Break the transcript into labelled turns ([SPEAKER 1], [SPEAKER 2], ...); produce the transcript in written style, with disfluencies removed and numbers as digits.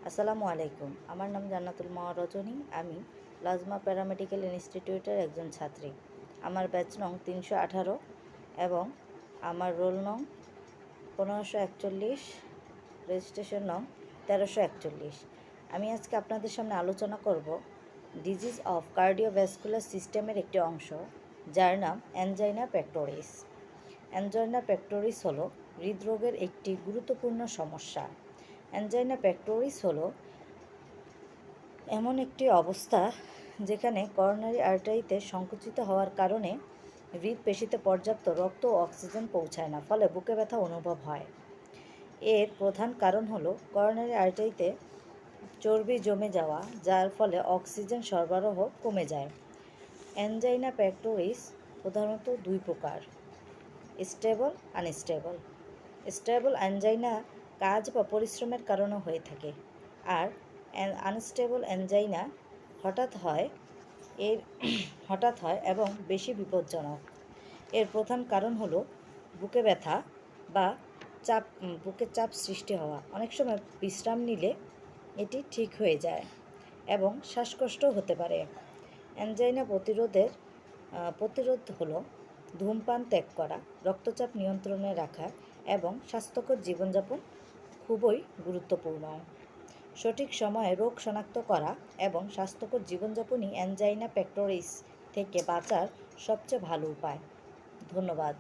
[SPEAKER 1] আসসালামু আলাইকুম। আমার নাম জান্নাতুল মাওয়া রজনী। আমি প্লাজমা প্যারামেডিক্যাল ইনস্টিটিউটের একজন ছাত্রী। আমার ব্যাচ নং 318 এবং আমার রোল নং 1541, রেজিস্ট্রেশন নং 1341। আমি আজকে আপনাদের সামনে আলোচনা করব ডিজিজ অফ কার্ডিওভ্যাসকুলার সিস্টেমের একটি অংশ, যার নাম অ্যানজাইনা পেক্টোরিস। অ্যানজাইনা পেক্টোরিস হলো হৃদরোগের একটি গুরুত্বপূর্ণ সমস্যা। অ্যানজাইনা পেক্টোরিস হলো এমন একটি অবস্থা যেখানে করোনারি আর্টারিতে সংকুচিত হওয়ার কারণে হৃদপেশিতে পর্যাপ্ত রক্ত ও অক্সিজেন পৌঁছায় না, ফলে বুকে ব্যথা অনুভব হয়। এর প্রধান কারণ হলো করোনারি আর্টারিতে চর্বি জমে যাওয়া, যার ফলে অক্সিজেন সরবরাহ কমে যায়। অ্যানজাইনা পেক্টোরিস প্রধানত দুই প্রকার: স্টেবল, আনস্টেবল। স্টেবল অ্যানজাইনা কাজ বা পরিশ্রমের কারণে হয়ে থাকে, আর আনস্টেবল অ্যানজাইনা হঠাৎ হয় এবং বেশি বিপজ্জনক। এর প্রধান কারণ হলো বুকে ব্যথা বা বুকের চাপ সৃষ্টি হওয়া। অনেক সময় বিশ্রাম নিলে এটি ঠিক হয়ে যায় এবং শ্বাসকষ্টও হতে পারে। অ্যানজাইনা প্রতিরোধ হলো ধূমপান ত্যাগ করা, রক্তচাপ নিয়ন্ত্রণে রাখা এবং স্বাস্থ্যকর জীবনযাপন খুবই গুরুত্বপূর্ণ। সঠিক সময়ে রোগ শনাক্ত করা এবং স্বাস্থ্যকর জীবনযাপনই অ্যানজাইনা পেক্টোরিস থেকে বাঁচার সবচেয়ে ভালো উপায়। ধন্যবাদ।